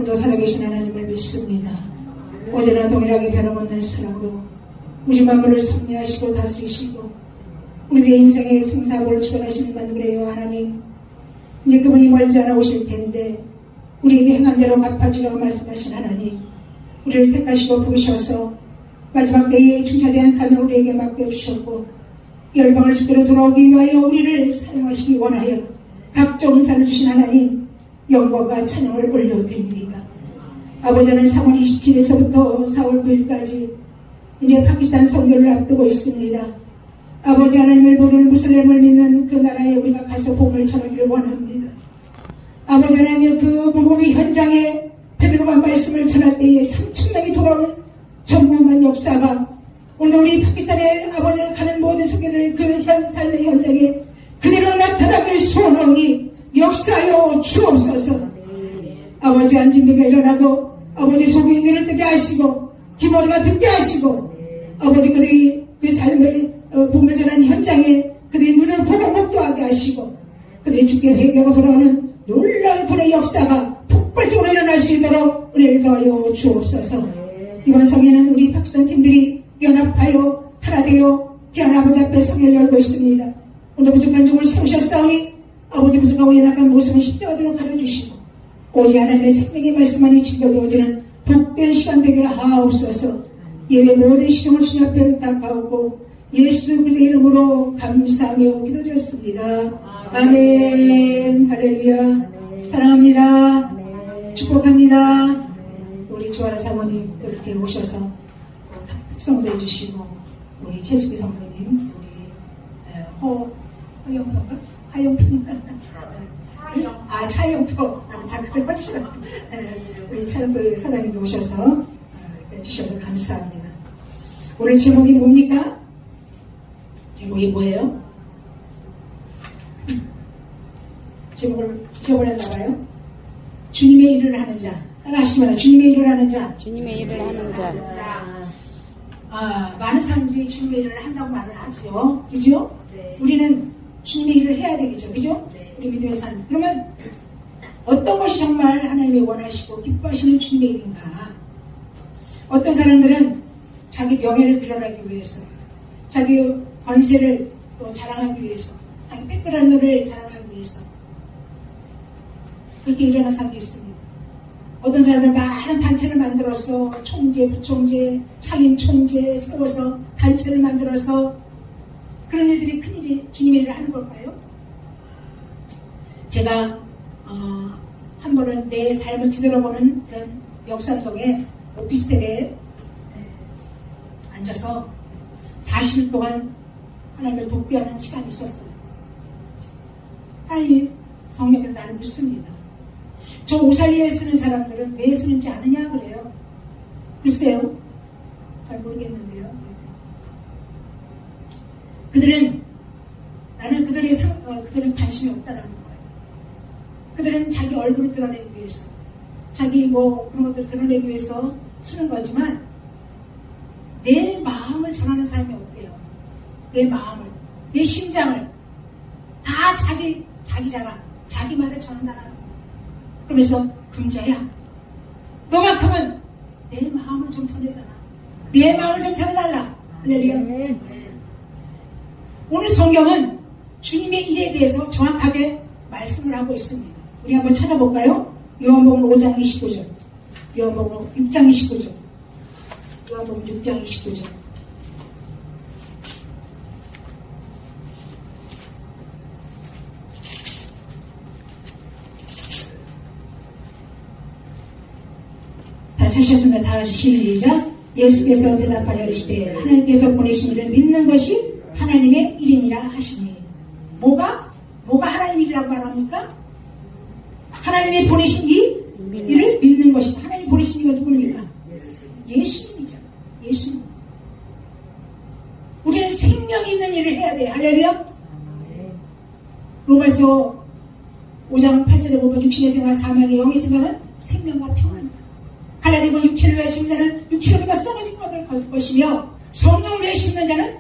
오늘도 살아계신 하나님을 믿습니다. 어제나 동일하게 변함없는 사랑으로 우주 만물을 섭리하시고 다스리시고 우리의 인생의 생사고를 주관하시는 만물의 하나님, 이제 그분이 멀지 않아 오실 텐데 우리에게 행한 대로 갚아주라고 말씀하신 하나님, 우리를 택하시고 부르셔서 마지막 때에 중차대한 사명을 우리에게 맡겨주셨고 열방을 주께로 돌아오기 위하여 우리를 사용하시기 원하여 각종 은사를 주신 하나님, 영광과 찬양을 올려드립니다. 아버지는 3월 27일서부터 4월 9일까지 이제 파키스탄 선교를 앞두고 있습니다. 아버지 하나님을 모르는 무슬림을 믿는 그 나라에 우리가 가서 복음을 전하기를 원합니다. 아버지 하나님, 그 복음의 현장에 베드로가 말씀을 전할 때에 3,000명이 돌아오는 전무한 역사가 오늘 우리 파키스탄에 아버지가 가는 모든 소개를 그 삶의 현장에 그대로 나타나길 소원하오니 역사여 주옵소서. 아버지 안진비가 일어나고 아버지 속에 눈을 뜨게 하시고 기머리가 듣게 하시고 아버지 그들이 그 삶의 복음을 전하는 현장에 그들이 눈을 보고 목도하게 하시고 그들이 주께 회개하고 돌아오는 놀라운 분의 역사가 폭발적으로 일어날 수 있도록 은혜를 더하여 주옵소서. 이번 성회는 우리 파키스탄 팀들이 연합하여 하나 되어 귀한 아버지 앞에 성회를 열고 있습니다. 오늘 부족한 종을 세우셨사오니 아버지 부족하고 연약한 모습은 십자가대로 가려주시고 오직 하나님의 생명의 말씀만이 증거되어지는 복된 시간 되게 하옵소서. 예배 모든 시종을 주님 앞에 부탁하고 예수 그리스도의 이름으로 감사하며 기도드렸습니다. 아멘. 할렐루야. 사랑합니다. 축복합니다. 우리 조아라 사모님 이렇게 오셔서 특성도 해주시고 우리 최수기 성도님, 우리 차영표 그때 훨씬 우리 차영표 사장님도 오셔서 해주셔서 감사합니다. 오늘 제목이 뭡니까? 제목이 뭐예요? 제목을 잊어버렸나봐요. 주님의 일을 하는 자. 따라 하시면 주님의 일을 하는 자. 주님의 일을 하는 자. 많은 사람들이 주님의 일을 한다고 말을 하죠. 그죠? 네. 우리는 주님의 일을 해야 되겠죠. 그죠? 네. 우리 믿음의 삶. 그러면 어떤 것이 정말 하나님이 원하시고 기뻐하시는 주님의 일인가? 어떤 사람들은 자기 명예를 드러내기 위해서, 자기 권세를 자랑하기 위해서, 자기 빽빽한 너를 자랑하기 위해서 그렇게 일어나는 사람도 있습니다. 어떤 사람들은 많은 단체를 만들어서 총재, 부총재, 상임 총재 세워서 단체를 만들어서 그런 일들이 큰일이 주님의 일을 하는 걸까요? 제가 한 번은 내 삶을 뒤돌아보는 그런 역삼동의 오피스텔에 앉아서 40일 동안 하나님을 독배하는 시간이 있었어요. 하나님이 성령에서 나를 묻습니다. 저 오살리에 쓰는 사람들은 왜 쓰는지 아느냐 그래요. 글쎄요, 잘 모르겠는데요. 나는 그들은 관심이 없다라는 거예요. 그들은 자기 얼굴을 드러내기 위해서, 자기 그런 것들을 드러내기 위해서 쓰는 거지만 내 마음을 전하는 사람이 없대요. 내 마음을, 내 심장을 다 자기 자랑, 자기 말을 전한다는 거예요. 그러면서 금자야, 너만큼은 내 마음을 좀 전해잖아. 내 마음을 좀 전해달라. 할렐루야. 오늘 성경은 주님의 일에 대해서 정확하게 말씀을 하고 있습니다. 우리 한번 찾아볼까요? 요한복음 5장 29절, 요한복음 6장 29절, 요한복음 6장 29절. 다 찾으셨습니다. 다 같이 시작. 예수께서 대답하여 이르시되 하나님께서 보내신 이를 믿는 것이 하나님의 일이니라 하시니. 뭐가 하나님 일이라고 말합니까? 하나님이 보내신 일을 믿는 것이다. 하나님 보내신 이가 누굽니까? 예수님이죠. 예수님. 우리는 생명이 있는 일을 해야 돼. 할렐루야. 로마서 5장 8절에 보면 육신의 생활, 사명의 영의 생각은 생명과 평안이다. 갈라디아서 육체를 외치는 자는 육체가 보다 썩어진 것을 거둘 것이며 성령을 외치는 자는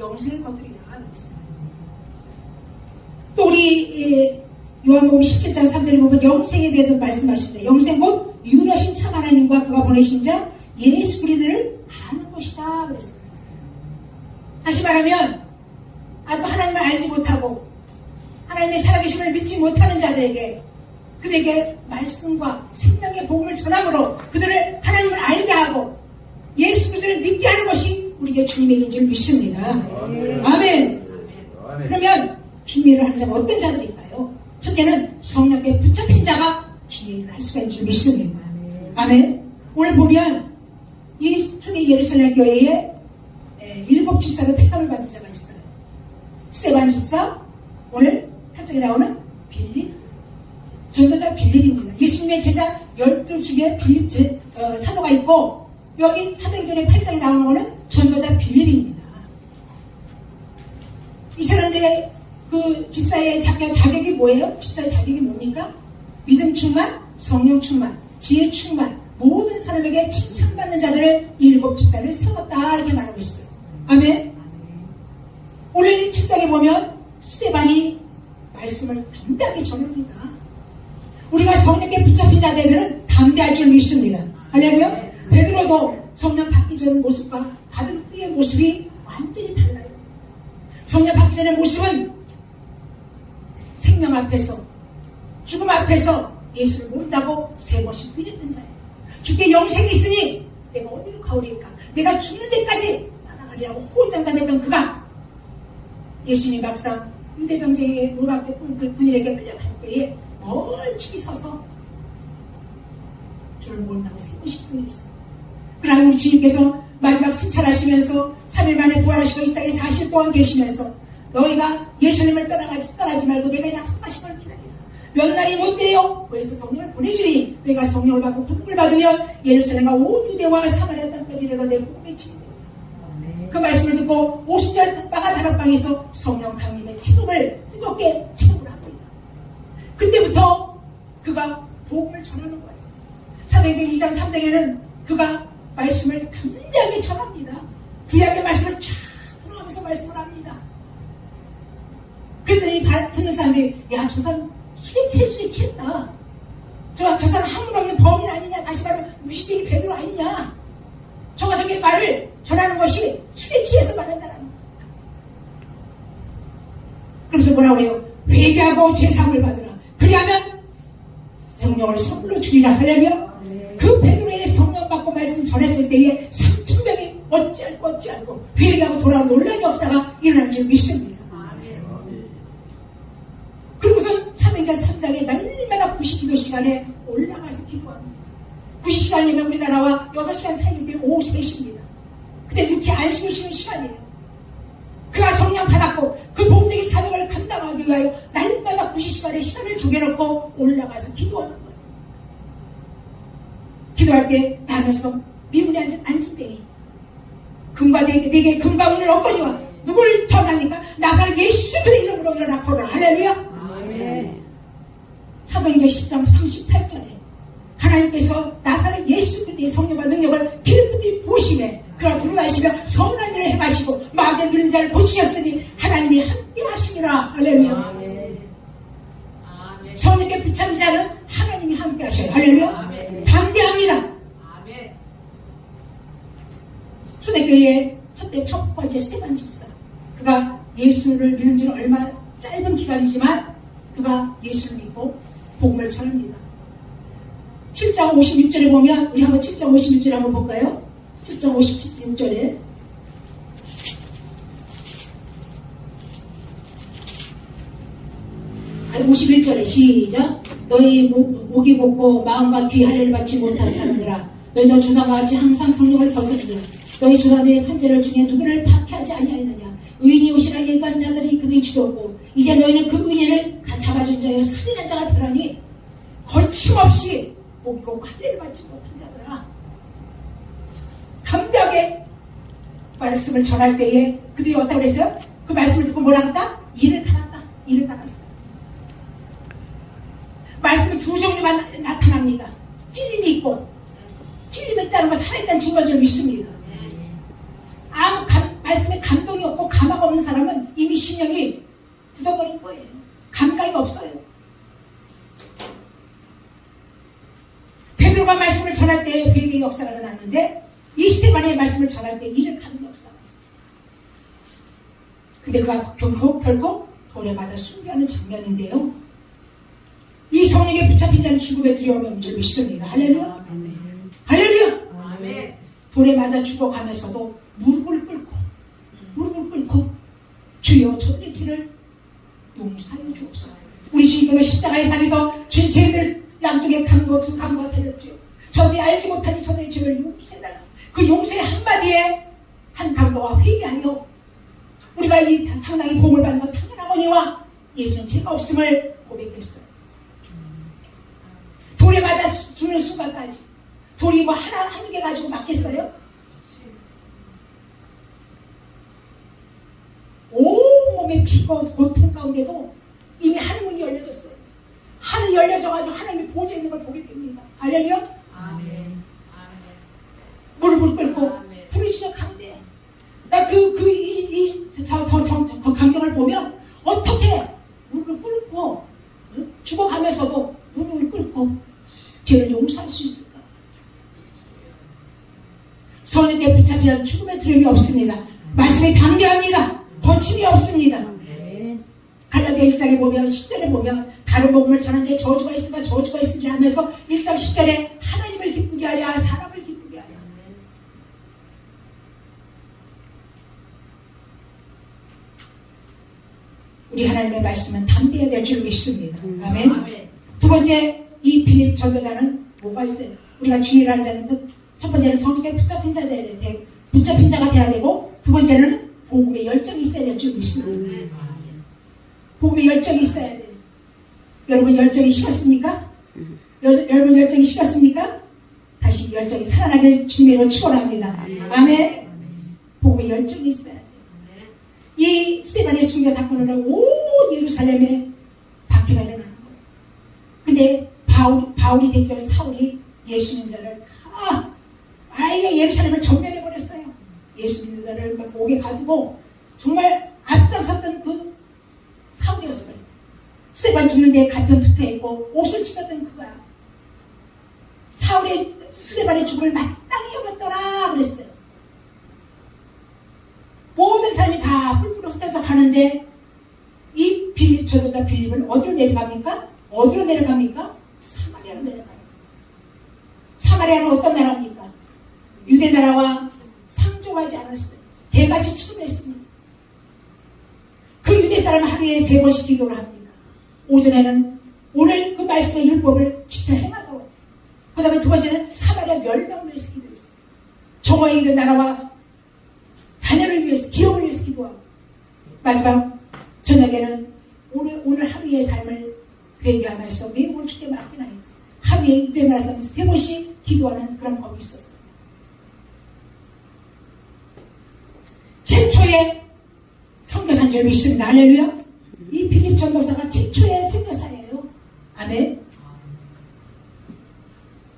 영생을 거두리라. 또 우리 요한복음 17장 3절에 보면 영생에 대해서 말씀하십니다. 영생 곧 유일하신 참 하나님과 그가 보내신 자 예수 그리스도를 아는 것이다 그랬어요. 다시 말하면 아직도 하나님을 알지 못하고 하나님의 살아계심을 믿지 못하는 자들에게 그들에게 말씀과 생명의 복음을 전함으로 그들을 하나님을 알게 하고 예수 그리스도를 믿게 하는 것이 우리에게 주님의 일인 줄 믿습니다. 아멘. 그러면 주님의 일을 하는 자가 어떤 자들일까요? 첫째는 성령께 붙잡힌 자가 주님의 일을 할 수가 있는 줄 믿습니다. 아멘. 오늘 보면 이 초대 예루살렘 교회에 7 집사로 택함을 받은 자가 있어요. 스데반 집사, 오늘 8장에 나오는 빌립, 전도자 빌립입니다. 예수님의 제자 12중에 빌립 사도가 있고 여기 사도행전의 8장에 나오는 거는 전도자 빌립입니다. 이 사람들의 그 집사의 자격이 뭐예요? 집사의 자격이 뭡니까? 믿음 충만, 성령 충만, 지혜 충만, 모든 사람에게 칭찬받는 자들을 7 집사를 세웠다 이렇게 말하고 있어요. 아멘. 오늘 7장에 보면 스데반이 말씀을 담대하게 전합니다. 우리가 성령께 붙잡힌 자들은 담대할 줄 믿습니다. 할렐루야. 베드로도 성령 받기 전 모습과 받은 후의 모습이 완전히 달라요. 성령 받기 전의 모습은 생명 앞에서 죽음 앞에서 예수를 모른다고 3번씩 부인했던 자예요. 주께 영생이 있으니 내가 어디로 가오리까? 내가 죽는 데까지 따라가리라고 호장담했던 그가 예수님 막상 유대병제의 노랗게 그 군인에게 끌려갈 때에 멀찍이 서서 주를 모른다고 3번씩 부인했어요. 그러나 우리 주님께서 마지막 승천하시면서 3일 만에 부활하시고 이 땅에 40일 동안 계시면서 너희가 예루살렘을 떠나지 말고 내가 약속하신 걸 기다리라. 몇 날이 못 돼요. 그래서 성령을 보내주니 내가 성령을 받고 복음을 받으면 예루살렘과 온 유대와 사마리아 땅까지 이르러 내 복음의 진리라. 그 말씀을 듣고 50절 땅한 다락방에서 성령 강림의 책임을 뜨겁게 체험을 합니다. 그때부터 그가 복음을 전하는 거예요. 사도행전 2장 3장에는 그가 말씀을 담대하게 전합니다. 구약의 말씀을 쫙 들어가면서 말씀을 합니다. 그랬더니 듣는 사람들이 야 저 사람 세술에 취했다. 저 사람 한문 없는 범인 아니냐. 다시 말하면 무시쟁이 베드로 아니냐. 저게 말을 전하는 것이 술에 취해서 말한다는 거예요. 그러면서 뭐라고 해요? 회개하고 제사함을 받으라. 그리하면 성령을 선물로 주리라. 하려면 그 베드로의 성령 받고 말씀 전했을 때에 3,000명이 어찌알고 회개하고 돌아온 놀라운 역사가 일어난 줄 믿습니다. 그리고선 사도행전 3장에 날마다 90기도 시간에 올라가서 기도합니다. 90시간이면 우리나라와 6시간 차이기 때문에 오후 3시입니다. 그때 육체 안식을 쉬는 시간이에요. 그가 성령 받았고 그 복음적인 사명을 감당하기 위하여 날마다 90시간의 시간을 정해놓고 올라가서 기도하는 거예요. 기도할 때 나면서 미문에 앉은 때에 금과 내게 금과 은을 얻거니와 누구를 전합니까? 나사렛 예수 그리스도의 이름으로 일어나 걸어라. 할렐루야. 사도행전 10장 38절에 하나님께서 나사렛 예수 그리스도의 성령과 능력을 기름부터 부으시매 그가 두루다니시며 선한 일을 행하시고 마귀의 눌린 자를 고치셨으니 하나님이 함께 하시니라. 할렐루야. 성령께 붙잡은 자는 하나님이 함께 하셔요. 할렐루야. 담대합니다. 초대교회의 첫 번째 스데반 집사, 그가 예수를 믿은 지는 얼마 짧은 기간이지만 그가 예수를 믿고 복음을 전합니다. 7장 56절에 보면 우리 한번 7장 56절 한번 볼까요? 7장 56절에 아니 51절에 시작. 너희 목이 곱고 마음과 귀 할례를 받지 못한 사람들아 너희도 조상과 같이 항상 성령을 벗어내라. 너희 조상들의 선제를 중에 누구를 박해하지 아니하였느냐. 의인이 오시라 예고한 자들이 그들이 죽였고 이제 너희는 그 의인을 잡아준 자여 살인한 자가 되라니 거침없이 목이 곱고 할례를 받지 못한 자들아. 담대하게 말씀을 전할 때에 그들이 어떻다고 그랬어요? 그 말씀을 듣고 뭐라 했다? 이를 갈았다. 이를 갈았어. 말씀이 두 종류만 나타납니다. 찔림이 있고 찔림이 있다는 건 살아있다는 증거를 저는 믿습니다. 아무 말씀에 감동이 없고 감화가 없는 사람은 이미 심령이 굳어버린 거예요. 감각이 없어요. 베드로가 말씀을 전할 때 회개의 역사가 일어났는데 이 스데반의 말씀을 전할 때 이를 가는 역사가 있어요. 근데 그가 결국 돌에 맞아 순교하는 장면인데요. 이 성령에 붙잡힌 자는 죽음의 두려움이 없는 줄 믿습니다. 할렐루야. 할렐루야. 아멘. 돌에 맞아 죽어가면서도 무릎을 꿇고 주여 저들의 죄를 용서하여 주옵소서. 우리 주님께서 십자가의 상에서 주의 죄를 양쪽에 두 강도가 달렸지요. 저들이 알지 못하니 저들의 죄를 용서해달라. 그 용서의 한마디에 한 강도가 회개하며 우리가 이 상당히 복을 받는 것 당연하거니와 예수는 죄가 없음을 고백했어요. 돌에 맞아 죽는 순간까지 돌이 뭐 한두 개 가지고 맞겠어요? 온몸에 피가 고통 가운데도 이미 하늘문이 열려졌어요. 하늘이 열려져가지고 하나님이 보좌 있는 걸 보게 됩니다. 할렐루야? 아멘. 무릎을 꿇고 부르짖어 간대. 나 그 광경을 보면 어떻게 무릎을 꿇고 죽어가면서도 무릎을 꿇고 죄를 용서할 수 있을까? 성령께 붙잡히는 죽음의 두려움이 없습니다. 말씀에 담대합니다. 거침이 없습니다. 갈라디아 1장에 보면 10절에 보면 다른 복음을 전한 자에 저주가 있으면 저주가 있으리라 하면서 1장 10절에 하나님을 기쁘게 하랴 사람을 기쁘게 하랴. 우리 하나님의 말씀은 담대해야 될 줄 믿습니다. 아멘. 두 번째, 이 빌립 전도자는 뭐가 있어요? 우리가 주의를 하는 자는 첫 번째는 성령에 붙잡힌 자가 돼야 되고, 두 번째는 복음의 열정이 있어야 될 줄 믿습니다. 복음의 열정이 있어야 돼요. 여러분 열정이 식었습니까? 여러분 열정이 식었습니까? 다시 열정이 살아나길 주님으로 축원합니다. 아멘. 복음의 열정이 있어야 돼요. 이 스데반의 순교 사건으로 온 예루살렘에 박해가 일어나는 거예요. 근데 바울이 되기 전에 사울이 예수 믿는 자를 아예 예루살렘을 전멸해버렸어요. 예수 믿는 자를 막 목에 가두고 정말 앞장섰던 그 사울이었어요. 스데반 죽는데 간편 투표했고 옷을 찢었던 그거야. 사울의 스데반의 죽음을 마땅히 여겼더라 그랬어요. 모든 사람이 다 뿔뿔이 흩어져 가는데 이 빌립 전도자 빌립은 어디로 내려갑니까? 사마리아로 내려가요. 사마리아는 어떤 나라입니까? 유대 나라와 상종하지 않았어요. 대같이 취급했습니다. 그 유대 사람은 하루에 3번씩 기도를 합니다. 오전에는 오늘 그 말씀의 율법을 지켜 행하도록, 그 다음에 두 번째는 사마리아 멸망을 위해서 기도했어요. 정오에 있는 나라와 자녀를 위해서, 기업을 위해서 기도하고, 마지막 저녁에는 오늘 하루의 삶을 회개하면서 매일 오늘 주께 맡기나요. 하루에 유대 나라 사람 3번씩 기도하는 그런 법이 있었어요. 최초의 선교사인 줄 믿습니다. 할렐루야. 이 빌립 전도사가 최초의 선교사예요. 아멘.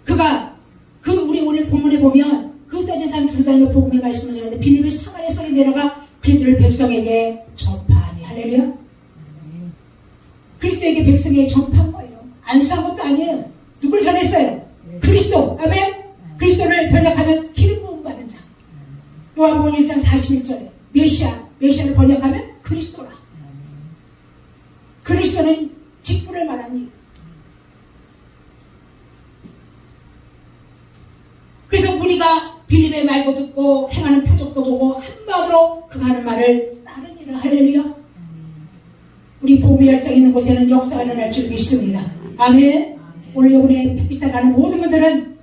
그가 우리 오늘 본문에 보면 그 떠진 사람 두 다니며 복음의 말씀을 전하는데 빌립이 사마리아 성에 내려가 그리스도를 백성에게 전파하니. 할렐루야. 그리스도에게 백성에게 전파한 거예요. 안수한 것도 아니에요. 누굴 전했어요? 그리스도. 아멘. 그리스도를 번역하면 기름 부음 받은 자. 요한복음 1장 41절에 메시아를 번역하면 그리스도라. 그리스도는 직분을 말합니다. 그래서 우리가 빌립의 말도 듣고 행하는 표적도 보고 한 마음으로 그가 하는 말을 따르니라. 할렐루야. 우리 복음의 열정 있는 곳에는 역사가 일어날 줄 믿습니다. 아멘. 오늘 여러분의 햇빛에 가는 모든 분들은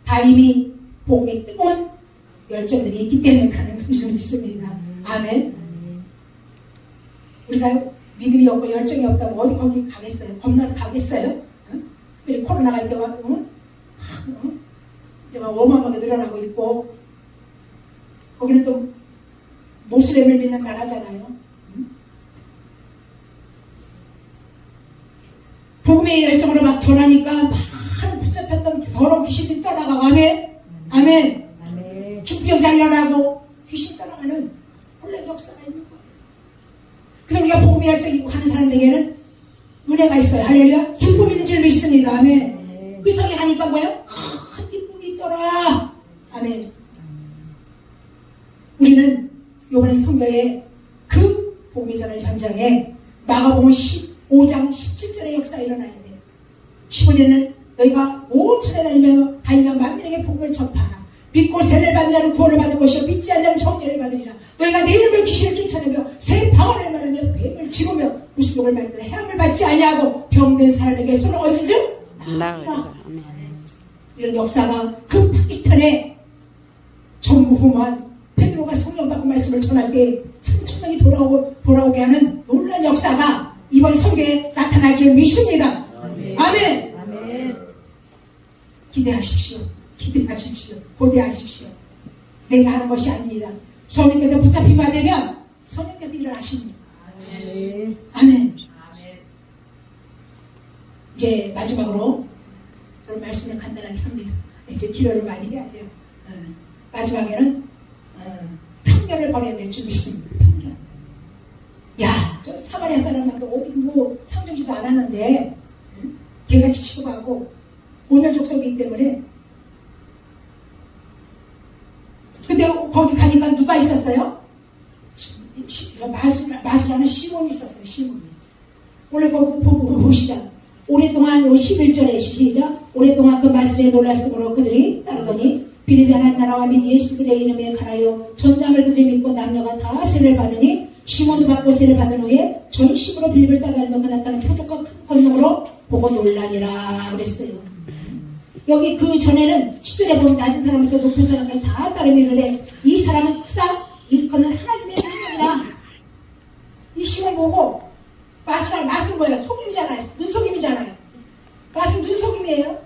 다 이미 복음의 뜨거운 열정들이 있기 때문에 가는 줄 믿습니다. 아멘. 우리가 믿음이 없고 열정이 없다면 어디 거기 가겠어요? 겁나서 가겠어요? 응? 코로나가 이때 와, 이제 막 어마어마하게 늘어나고 있고, 거기는 또 모슬렘을 믿는 나라잖아요. 응? 복음의 열정으로 막 전하니까 막 붙잡혔던 더러운 귀신들이 떠나가고, 아멘. 아멘. 죽병자 일어나고 귀신 떠나가는 원래 역사가 있는 거예요. 그래서 우리가 복음의 열정이고 하는 사람들에게는 은혜가 있어요. 할렐루야. 기쁨이 있는 줄 믿습니다. 아멘. 그 성에 가니까 뭐예요? 아멘. 우리는 이번에 성경의 그 복음이 전할 현장에 마가복음 15장 17절의 역사가 일어나야 돼요. 15절에는 너희가 온 천에 다니며 만민에게 복음을 전파하라. 믿고 세례를 받는 자는 구원을 받을 것이요 믿지 않는 자는 정죄를 받으리라. 너희가 내 이름으로 귀신을 쫓아내며 새 방언을 말하며 뱀을 집으며 무슨 욕을 말하며 해함을 받지 아니하고 병든 사람에게 손을 얹은즉 나으리라. 이런 역사가 그 파키스탄에 전무후무한 베드로가 성령 받고 말씀을 전할 때 3,000명이 돌아오게 하는 놀라운 역사가 이번 성경에 나타날 줄 믿습니다. 아멘. 아멘. 기대하십시오. 기대하십시오. 고대하십시오. 내가 하는 것이 아닙니다. 성령께서 붙잡히면 되면 성령께서 일어나십니다. 아멘. 아멘. 이제 마지막으로 그런 말씀을 간단하게 합니다. 이제 기도를 많이 해야죠. 마지막에는 편견을 버려야 될 줄 믿습니다. 편견. 야, 저 사마리아 사람한테 어디 뭐 상정지도 않았는데 개같이 취급하고 오늘 족속이기 때문에. 근데 거기 가니까 누가 있었어요? 마술하는 시몬이 있었어요. 시몬이. 오늘 보고 봅시다. 오랫동안 11절에 시작. 오랫동안 그 마술에 놀랐으므로 그들이 따르더니 빌립이 하나님 나라와 및 예수 그리스도의 이름에 가라요 전담을 그들이 믿고 남녀가 다 세례를 받으니 시몬도 받고 세례를 받은 후에 전심으로 빌립을 따라다니며 그 나타난 표적과 큰 권능으로 보고 놀라니라 그랬어요. 여기 그 전에는 10절에 보면 낮은 사람부터 높은 사람까지 다 따르며 이르되 이 사람은 크다 일컫는 하나님의 능력이라. 이 시몬 보고 마술은 뭐예요? 속임이잖아요. 눈속임이잖아요. 마술 눈속임이에요.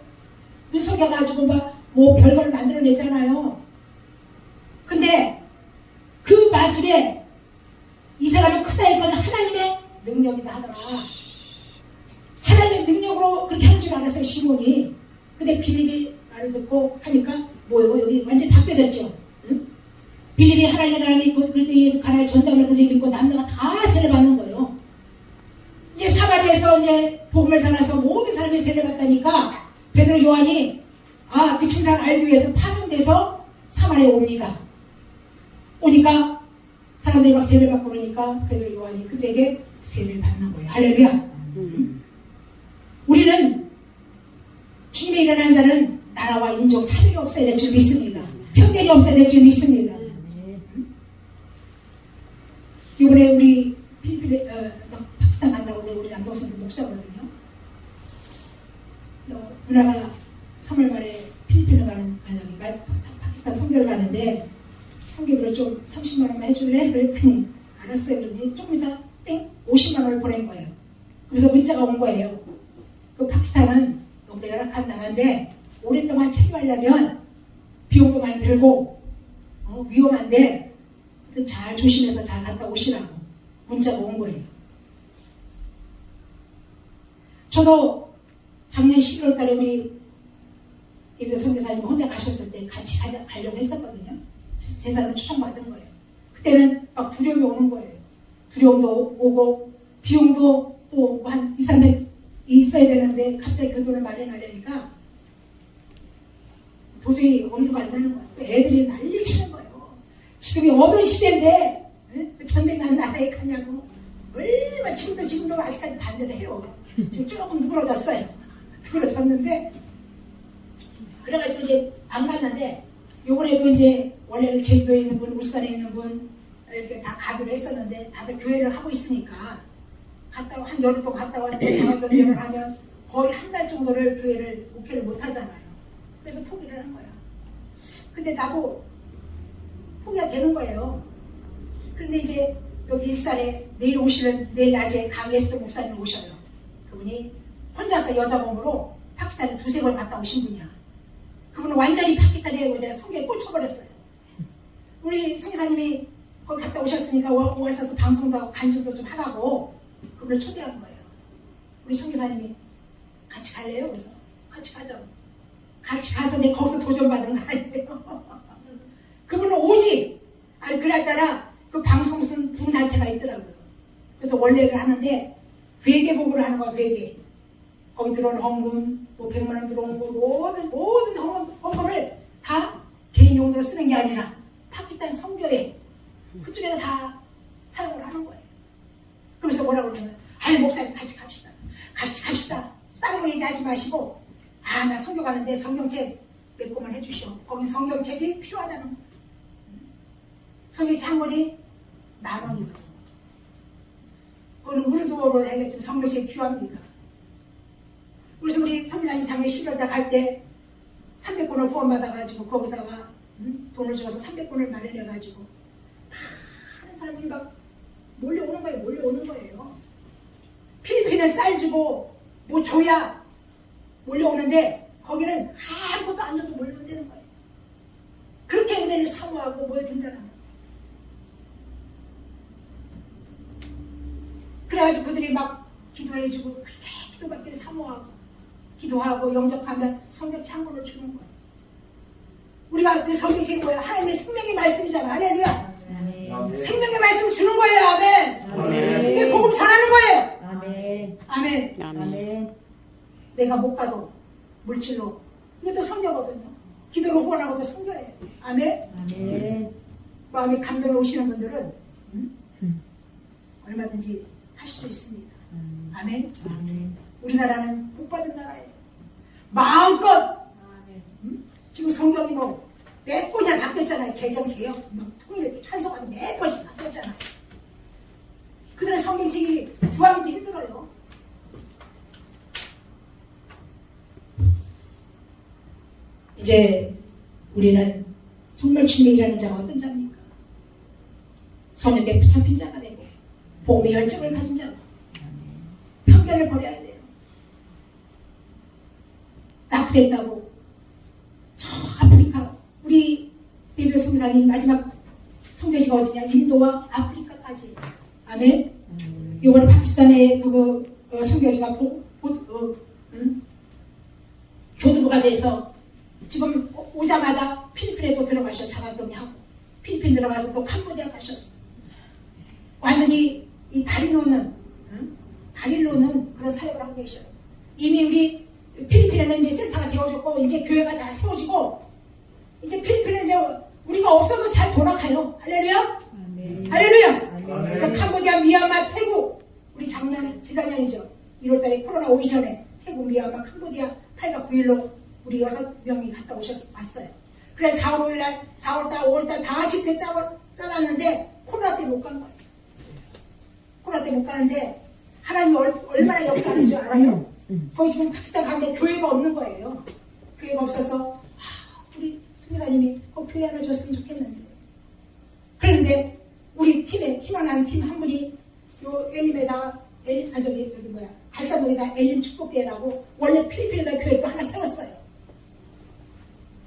눈속여가지고 뭐 별걸 만들어내잖아요. 근데 그 마술에 이 사람은 크다 이거는 하나님의 능력이다 하더라. 하나님의 능력으로 그렇게 한 줄 알았어요. 시몬이. 근데 빌립이 말을 듣고 하니까 뭐예요? 여기 완전히 바뀌어졌죠. 응? 빌립이 하나님의 나라 믿고 그리스도 예수 가나의 전담을 그들이 믿고 남녀가 다 세례 받는 거예요. 이제 사마리아에서 이제 복음을 전해서 모든 사람이 세례 받다니까 베드로 요한이 그 진사를 알기 위해서 파송돼서 사마리아에 옵니다. 오니까 사람들이 막 세례를 받고 그러니까 베드로 요한이 그들에게 세례를 받는 거예요. 할렐루야. 우리는 주님의 일어난 자는 나라와 인종 차별이 없어야 될 줄 믿습니다. 편견이 없어야 될 줄 믿습니다. 이번에 우리 필리핀에 파키스탄 간다고 우리 남동생도 목사거든요. 누나가 3월 말에 필리핀을 가는 파키스탄 선교를 가는데 선교비로 좀 30만 원만 해줄래? 그랬더니 알았어요. 그러더니 조금 이따 땡 50만 원을 보낸 거예요. 그래서 문자가 온 거예요. 그 파키스탄은 너무 열악한 나라인데 오랫동안 체류하려면 비용도 많이 들고 위험한데 잘 조심해서 잘 갔다 오시라고 문자가 온 거예요. 저도 작년 11월 달에 우리 김대 선교사님 혼자 가셨을 때 같이 가려고 했었거든요. 제사를 초청받은 거예요. 그때는 막 두려움이 오는 거예요. 두려움도 오고 비용도 또 한 2, 300 있어야 되는데 갑자기 그 돈을 마련하려니까 도저히 엄두가 안 나는 거예요. 애들이 난리 치는 거예요. 지금이 어두운 시대인데 전쟁 난 나라에 가냐고. 얼마나 지금도 아직까지 반대를 해요. 지금 조금 누그러졌어요. 누그러졌는데 그래가지고 이제 안 갔는데 요번에도 이제 원래는 제주도에 있는 분, 울산에 있는 분 이렇게 다 가기로 했었는데 다들 교회를 하고 있으니까 갔다 한 열흘 동안 갔다 와서 장학금을 하면 거의 한 달 정도를 교회를 목회를 못 하잖아요. 그래서 포기를 한 거야. 근데 나도 포기가 되는 거예요. 그런데 이제 여기 일산에 내일 내일 낮에 강예스 목사님 오셔요. 그분이 혼자서 여자 몸으로 파키스탄에 2-3번 갔다 오신 분이야. 그분은 완전히 파키스탄에 내가 속에 꽂혀버렸어요. 우리 성사님이 거기 갔다 오셨으니까 와서 방송도 하고 간증도 좀 하라고 그분을 초대한 거예요. 우리 성교사님이 같이 갈래요? 그래서 같이 가죠. 같이 가서 내가 거기서 도전받은 거 아니에요. 그분은 오직 그날따라 그 방송 무슨 분단체가 있더라고요. 그래서 원래를 하는데 회계복으로 하는 거야. 회계. 거기 들어온 헌금 뭐 100만 원 들어온 거 모든 헌금을 다 개인 개인 용도로 쓰는 게 아니라 파키스탄 선교회 그쪽에서 다 사용을 하는 거예요. 그러면서 뭐라고 그러냐면 아유 목사님 같이 갑시다. 같이 갑시다. 다른 거 얘기하지 마시고 나 선교 가는데 성경책 몇 권만 해주시오. 거긴 성경책이 필요하다는 거예요. 성경책 한 권이 10,000원이거든요. 그거는 우르두어로 해야겠지만 성경책이 필요합니다. 그래서 우리 성교사님 작년 12월달 갈 때 300권을 후원받아가지고 거기다가 돈을 줘서 300권을 마련해가지고 하는 사람들이 막 몰려오는 거예요. 필리핀은 쌀 주고 뭐 줘야 몰려오는데 거기는 아무것도 안 줘도 몰려온다는 거예요. 그렇게 은혜를 사모하고 모여든다는 거예요. 그래가지고 그들이 막 기도해주고 그렇게 기도받기를 사모하고 기도하고 영접하면 성경책 한 권을 주는 거예요. 우리가 그 성경책이 뭐야? 하나님의 생명의 말씀이잖아. 할렐루야. 생명의 말씀을 주는 거예요. 아멘. 아멘. 이게 복음 전하는 거예요. 아멘. 아멘. 아멘. 내가 못 가도 물질로 이것도 성교거든요. 기도로 후원하고도 성교예요. 아멘. 아멘. 마음이 감동이 오시는 분들은 얼마든지 하실 수 있습니다. 아멘. 아멘. 우리나라는 복받은 나라예요. 마음껏 지금 성경이 뭐 몇 권이나 바뀌었잖아요. 개정 개혁 막 통일 찬성하고 몇 권씩 바뀌었잖아요. 그들은 성경책이 구하기도 힘들어요. 이제 우리는 정말 주님이라는 자가 어떤 자입니까? 성령께 붙잡힌 자가 되고 복음의 열정을 가진 자고 편견을 버려야 돼요. 납부됐다고 저 아프리카 우리 데뷔 성사님 마지막 성교지가 어디냐? 인도와 아프리카까지. 아멘. 이번에 파키스탄의 그 성교지가 교두부가 돼서 지금 오자마자 필리핀에 또 들어가셔. 자가격리하고 필리핀 들어가서 또 캄보디아 가셨어. 완전히 이 다리 놓는 그런 사역을 하고 계셔요. 이미 우리 필리핀에는 이제 센터가 세워졌고 이제 교회가 다 세워지고 이제 필리핀은 이제 우리가 없어도 잘 돌아가요. 할렐루야. 할렐루야. 그래서 캄보디아, 미얀마, 태국 우리 재작년이죠. 1월달에 코로나 오기 전에 태국, 미얀마, 캄보디아 8박 9일로 우리 6명이 갔다 왔어요. 그래서 4월 5일날 4월달 5월달 다 집회 짜놨는데 코로나 때문에 못 간 거예요. 코로나 때문에 못 가는데 하나님이 얼마나 역사하는 줄 알아요? 거기 지금 파키스탄 가는데 교회가 없는 거예요. 교회가 없어서 우리 선교사님이 교회 하나 줬으면 좋겠는데 그런데 우리 팀에 희망하는 팀 한 분이 요 엘림에다가 갈사동에다 엘림 축복대회라고 원래 필리핀에다 교회를 하나 세웠어요.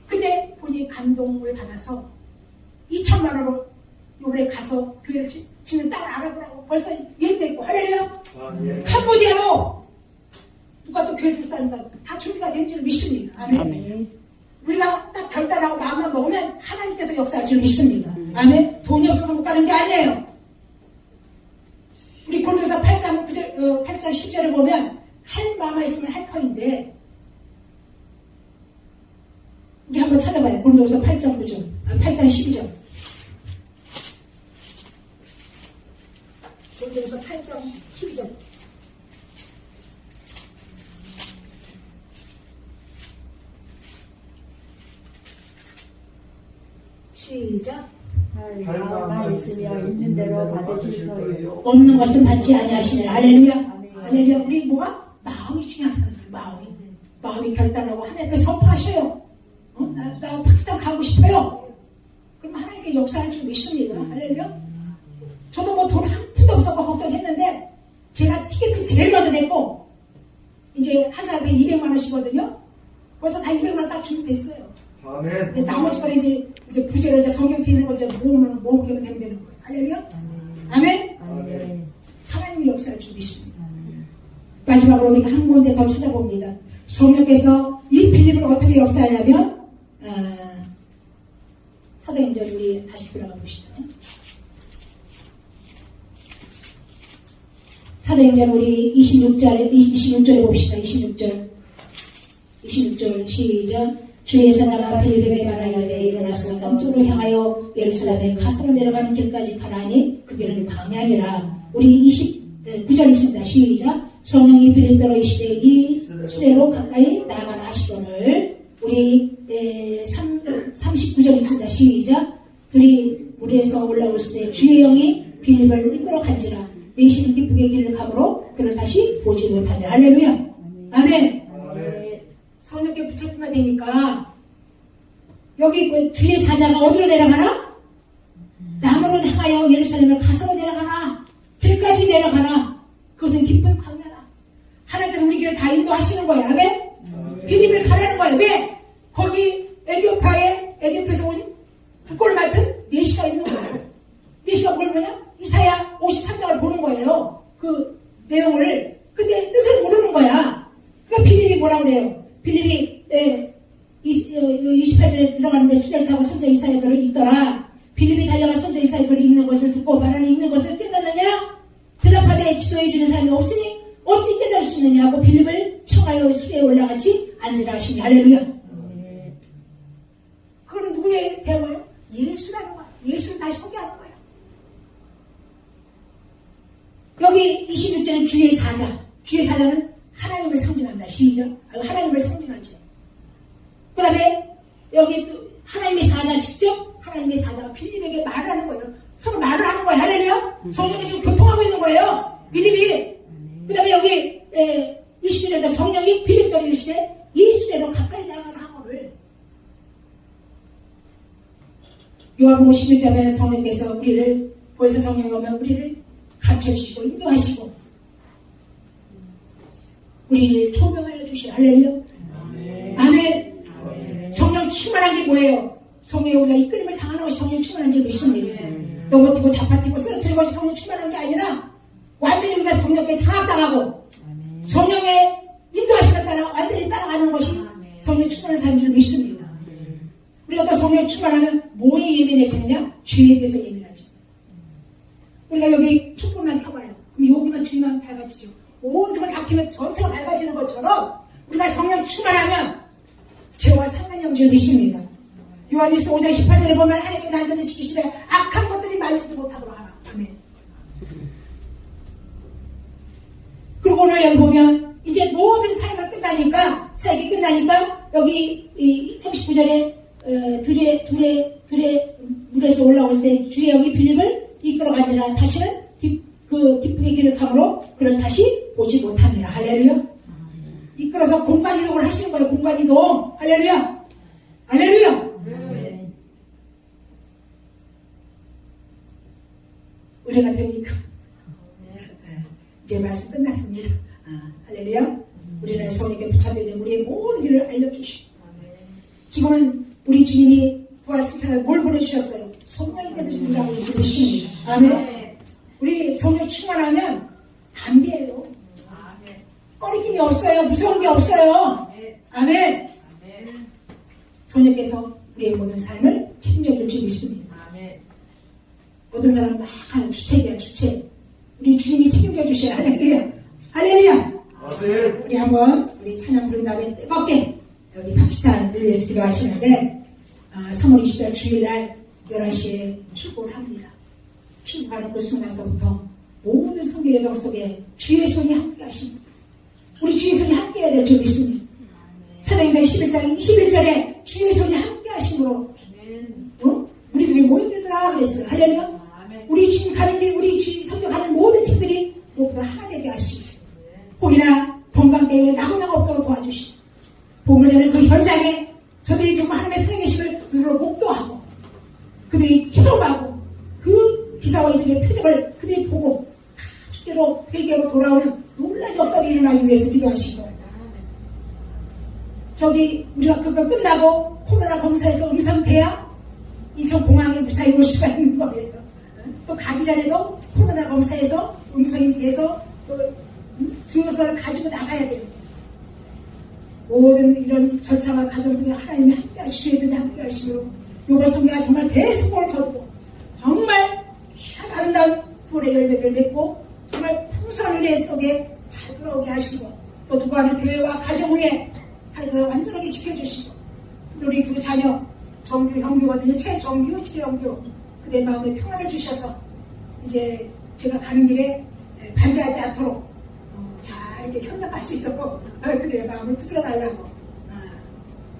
근데 본인이 감동을 받아서 2천만 원으로 요번에 가서 교회를 짓는 딸을 알아보라고 벌써 예비됐고 할렐루야. 캄보디아로 누가 또 교회 줄 사람 다 준비가 된 줄 믿습니다. 아멘. 우리가 딱 결단하고 마음만 먹으면 하나님께서 역사할 줄 믿습니다. 아멘. 돈이 없어서 못 가는 게 아니에요. 우리 고린도서 8장 10절에 보면 할 마음만 있으면 할 터인데 우리 한번 찾아봐요. 고린도서 8장 9절 8장 12절 고린도서 8장 12절 시작. 할 마음만 있으면 있는 대로 받으실 거예요. 없는 것은 받지 아니하시네. 할렐루야. 할렐루야. 우리 뭐가? 마음이 중요하다는 거예요. 마음이 결단하고 하나님께 선포하셔요. 나 파키스탄 가고 싶어요. 그럼 하나님께 역사할 줄 믿습니다. 할렐루야. 저도 뭐 돈 한 푼도 없어서 걱정했는데 제가 티켓비 제일 먼저 냈고 이제 한 사람에 200만 원씩이거든요. 벌써 다 200만 원 딱 준비됐어요. 아멘. 나머지 거는 이제 부재로 이제 성경책 있는 거 이제 모으면 되면 되는 거예요. 할렐루야. 아멘. 아멘. 하나님의 역사를 줄 믿습니다. 마지막으로 우리가 한 군데 더 찾아봅니다. 성령께서 이 필립을 어떻게 역사하냐면 사도행전 우리 다시 들어가 봅시다. 사도행전 우리 26절에 봅시다. 26절 시작. 주의 사자가 빌립에게 말하여되 일어나서 남쪽으로 향하여 예루살렘의 가서로 내려가는 길까지 가라니 그 길은 방향이라. 우리 29절 있습니다. 시작. 성령이 빌립더러 이시되 이 수레로 가까이 나가라 하시거늘. 우리 39절 있습니다. 시작. 둘이 물에서 올라올 때 주의 영이 빌립을 이끌어 간지라. 내시는 기쁘게 길을 가므로 그를 다시 보지 못하니라. 할렐루야. 아멘. 성령께 붙잡히면 되니까 여기 그 주의 사자가 어디로 내려가나? 남으로 향하여 예루살렘을 가서로 내려가나? 길까지 내려가나? 그것은 깊은 광야다. 하나님께서 우리 길을 다 인도하시는 거야. 아멘. 빌립을 가라는 거야. 왜? 거기 에디오피아에서 온 꼴을 맡은 네시가 있는 거예요. 네시가 뭘 보냐? 이사야 53장을 보는 거예요. 그 내용을. 근데 뜻을 모르는 거야. 그러니까 빌립이 뭐라고 그래요? 빌립이 28절에 들어가는데 수레를 타고 선자 이사야 글을 읽더라. 빌립이 달려가 선자 이사야 글을 읽는 것을 듣고 말하는 읽는 것을 깨닫느냐? 대답하되 지도해 주는 사람이 없으니 어찌 깨달을 수 있느냐고 빌립을 청하여 수레에 올라같이 앉으라 하시니. 할렐루야. 그건 누구의 대화예요? 예수라는 거야. 예수를 다시 소개하는 거야. 여기 26절은 주의 사자. 주의 사자는 하나님을 상징한다. 시작. 하나님을 상징하죠. 그 다음에 여기 하나님의 사자, 직접 하나님의 사자가 빌립에게 말하는 거예요. 서로 말을 하는 거예요. 할렐루야. 성령이 지금 교통하고 있는 거예요. 빌립이. 그 다음에 여기 29절에 성령이 빌립더러 이르시되 이 수레로 가까이 나가라 하거늘. 요한복음 11장에는 성령께서 우리를 거기서 성령이 오면 우리를 가르쳐주시고 인도하시고 우리를 조명하여 주시라. 할렐루야. 아멘. 성령 충만한 게 뭐예요? 성령이 우리가 이끌림을 당하는 것이 성령 충만한 줄 믿습니다. 넘어뜨고 잡아뜨고 쓰러뜨리는 것이 성령 충만한 게 아니라 완전히 우리가 성령께 장악당하고 성령의 인도하시는 따라 완전히 따라가는 것이 성령 충만한 사람인 줄 믿습니다. 우리가 또 성령 충만하면 뭐에 예민해지느냐? 죄에 대해서 예민하지. 우리가 여기 촛불만 켜봐요. 그럼 여기만 주위만 밝아지죠. 온 등을 다 켜면 전체가 밝아지는 것처럼 우리가 성령 충만하면 죄와 상관없는 줄 믿습니다. 요한일서 5장 18절에 보면 하나님께 단전을 지키시되 악한 것들이 만지도 못하도록 하라. 아멘. 그리고 오늘 여기 보면 이제 모든 사역이 끝나니까 여기 39절에 둘의 물에서 올라올 때 주의 영이 빌립을 이끌어 간지라. 다시는 기쁘게 길을 가므로 그를 다시 보지 못하니라. 할렐루야. 이끌어서 공간 이동을 하시는 거예요. 공간 이동. 할렐루야. 할렐루야. 은혜가 됩니까? 이제 말씀 끝났습니다. 할렐루야. 우리는 성령께 붙잡혀있는 우리의 모든 길을 알려주시고 지금은 우리 주님이 부활 승천을 뭘 보내주셨어요? 성령님께서 주님이라고 믿으십니다. 아멘. 우리 성령 충만하면 담대해요. 꺼리낌이 없어요. 무서운 게 없어요. 아멘. 성령께서 우리의 모든 삶을 책임져줄 줄 믿습니다. 모든 사람은 막 하는 주책이야, 주책. 우리 주님이 책임져 주셔야. 할렐루야. 할렐루야. 우리 한번 우리 찬양 부른 다음에 뜨겁게 여기 파키스탄을 위해서 기도하시는데 3월 20일 주일날 11시에 출국을 합니다. 출국하는 그 순간서부터 모든 성교 여정 속에 주의 손이 함께 하십니다. 우리 주의 손이 함께 해야 될 줄 믿습니다. 사도행전 11장 21절에 주의 손이 함께 하심으로 우리들이 모여들더라 그랬어요. 할렐루야. 우리 주님 가는 게 우리 주님 성교 가는 모든 팀들이 무엇보다 하나 되게 하시고 혹이나 건강대회에 나고자가 없도록 도와주시고 복음을 전하는 그 현장에 저들이 정말 하나님의 살아계심을 눈으로 목도하고 그들이 체험하고 그 기사와 이적의 표적을 그들이 보고 축제로 회개하고 돌아오는 놀라운 역사가 일어나기 위해서 기도하시고 저기 우리가 그거 끝나고 코로나 검사에서 음성돼야 인천공항에 무사히 올 수가 있는 거예요. 또 가기 전에도 코로나 검사에서 음성이 돼서 또 증거서를 가지고 나가야 돼요. 모든 이런 절차와 과정 속에 하나님이 함께 하시고 주의 손이 함께 하시고 요번 성교가 정말 대성공을 거두고 정말 아름다운 불의 열매들을 맺고 정말 풍성한 은혜 속에 잘 돌아오게 하시고 또 두고하는 교회와 가정 위에 하나님께서 완전하게 지켜주시고 우리 두 자녀 정규, 형규거든요. 최정규, 최영규. 그대 마음에 평안을 주셔서 이제 제가 가는 길에 반대하지 않도록 잘 이렇게 협력할 수 있도록 그들의 마음을 붙들어 달라고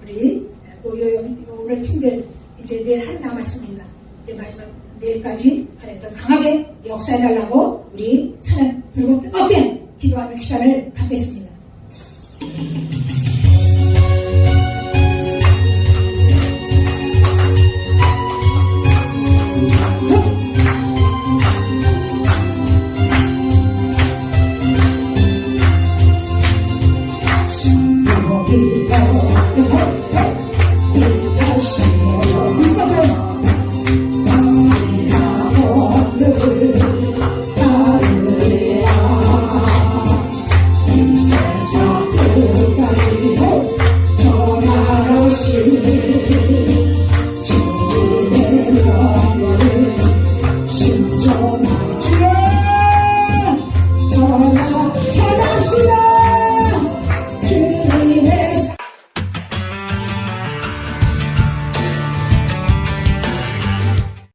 우리 또 여기 오늘 팀들 이제 내일 하루 남았습니다. 이제 마지막 내일까지 하나님께서 강하게 역사해 달라고 우리 찬양 부르고 뜨겁게 기도하는 시간을 갖겠습니다.